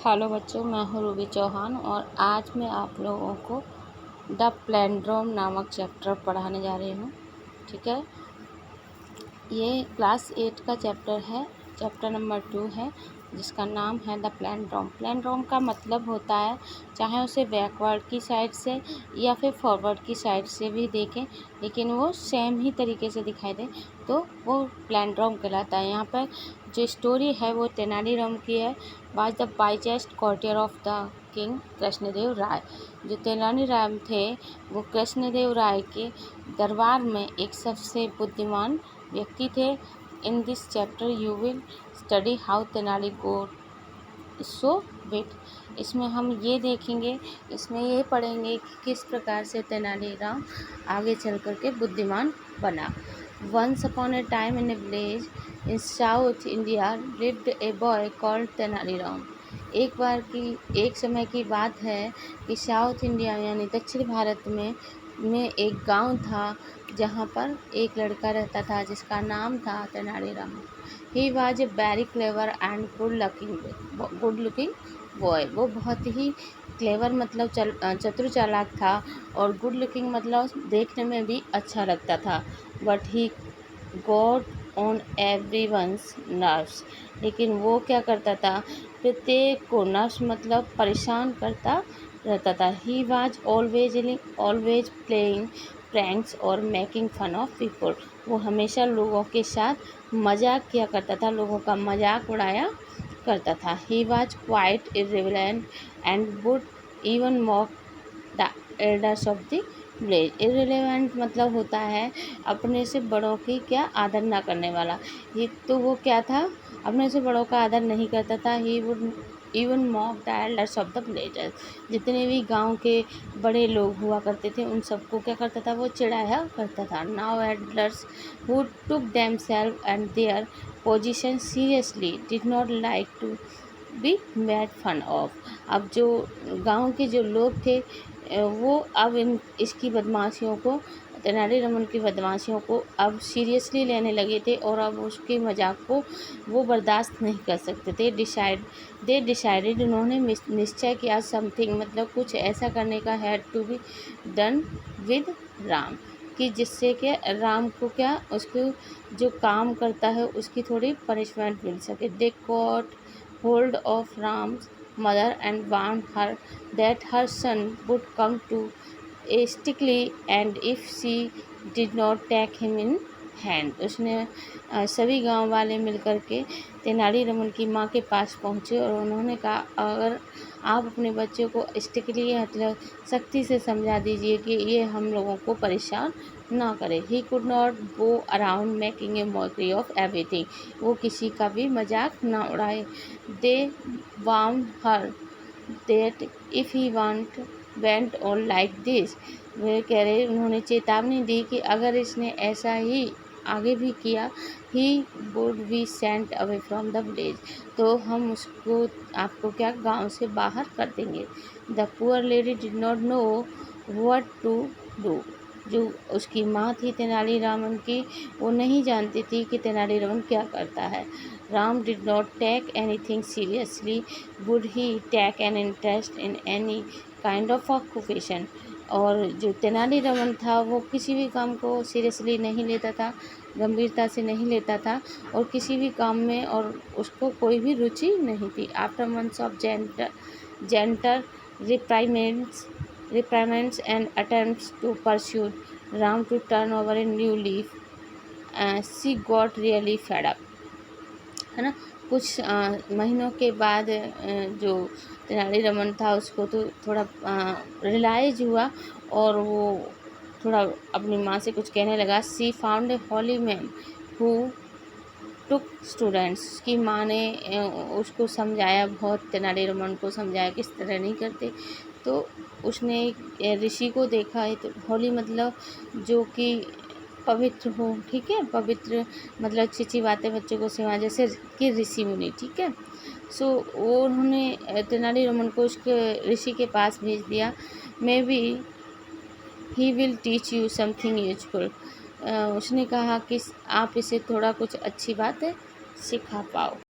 Hello बच्चों, मैं हूँ रूबी चौहान और आज मैं आप लोगों को द प्लेंड्रोम नामक चैप्टर पढ़ाने जा रही हूँ। ठीक है, ये क्लास 8 का चैप्टर है, चैप्टर नंबर 2 है, जिसका नाम है द प्लेंड्रोम। प्लेंड्रोम का मतलब होता है, चाहे उसे बैकवर्ड की साइड से या फिर फॉरवर्ड की साइड से भी देखें, लेकिन वो सेम ही तरीके से दिखाई दे तो वो प्लेंड्रोम कहलाता है। यहाँ पर जो स्टोरी है वो तेनालीराम की है। By the wisest courtier of the king Krishnadeva Raya. जो तेनालीराम थे वो कृष्णदेव राय के दरबार में एक सबसे बुद्धिमान व्यक्ति थे। In this chapter you will study how Tenali got so wit. इसमें हम ये देखेंगे, इसमें ये पढ़ेंगे कि किस प्रकार से तेनालीराम आगे चल कर के बुद्धिमान बना। Once upon a time in a village in south India lived a boy called Tenaliram. एक समय की बात है कि साउथ इंडिया यानी दक्षिण भारत में एक गांव था, जहां पर एक लड़का रहता था जिसका नाम था Tenaliram. He was a very clever and good looking boy. वो बहुत ही क्लेवर मतलब चतुर चालाक था, और गुड लुकिंग मतलब देखने में भी अच्छा लगता था। But he got on everyone's nerves. लेकिन वो क्या करता था, प्रत्येक को नर्व्स मतलब परेशान करता रहता था। He was always playing pranks और मेकिंग फन ऑफ पीपल। वो हमेशा लोगों के साथ मजाक किया करता था, लोगों का मजाक उड़ाया करता था। He was quite irrelevant and would even mock the elders of the village. Irrelevant मतलब होता है अपने से बड़ों की क्या आदर ना करने वाला। ये तो वो क्या था, अपने से बड़ों का आदर नहीं करता था। He would even mock the elders of the villagers. जितने भी गांव के बड़े लोग हुआ करते थे उन सबको क्या करता था, वो चिढ़ाया करता था। Now elders who took themselves and their position seriously did not like to be made fun of. अब जो गांव के जो लोग थे वो अब इसकी बदमाशियों को, तेनालीराम की बदमाशियों को अब सीरियसली लेने लगे थे, और अब उसके मजाक को वो बर्दाश्त नहीं कर सकते थे। दे डिसाइडेड, उन्होंने निश्चय किया, समथिंग मतलब कुछ ऐसा करने का, had to be done with Ram, कि जिससे कि राम को क्या, उसको जो काम करता है उसकी थोड़ी पनिशमेंट मिल सके। They caught hold of Ram's mother and warn her that her son would come to sticky and if she did not take him in hand. उसने सभी गांव वाले मिलकर के तेनालीराम की माँ के पास पहुँचे और उन्होंने कहा, अगर आप अपने बच्चे को स्टिकली मतलब सख्ती से समझा दीजिए कि ये हम लोगों को परेशान ना करे। He could not go around making a mockery of everything. वो किसी का भी मजाक ना उड़ाए। They warn her that if he went on like this. वे कह रहे, उन्होंने चेतावनी दी कि अगर इसने ऐसा ही आगे भी किया, he would be sent away from the village, तो हम उसको, आपको क्या, गांव से बाहर कर देंगे। The poor lady did not know what to do. जो उसकी माँ थी तेनालीराम की, वो नहीं जानती थी कि तेनालीराम क्या करता है। Ram did not take anything seriously would he take an interest in any kind of occupation. और जो तेनालीराम था वो किसी भी काम को सीरियसली नहीं लेता था, गंभीरता से नहीं लेता था, और किसी भी काम में और उसको कोई भी रुचि नहीं थी। After months of gentle reprimands and attempts to pursue Ram to turn over a new leaf, she got really fed up, है ना। कुछ महीनों के बाद जो तेनालीराम था उसको तो थोड़ा रियलाइज हुआ, और वो थोड़ा अपनी माँ से कुछ कहने लगा। She found a holy man who took students. की माँ ने उसको समझाया, बहुत तेनालीराम को समझाया किस तरह नहीं करते। तो उसने एक ऋषि को देखा है, तो होली मतलब जो कि पवित्र हो, ठीक है, पवित्र मतलब अच्छी अच्छी बातें बच्चों को सिखा, जैसे कि ऋषि मुनि, ठीक है। सो वो उन्होंने तेनालीराम को उसके ऋषि के पास भेज दिया। May be he will teach you something useful. उसने कहा कि आप इसे थोड़ा कुछ अच्छी बात सिखा पाओ।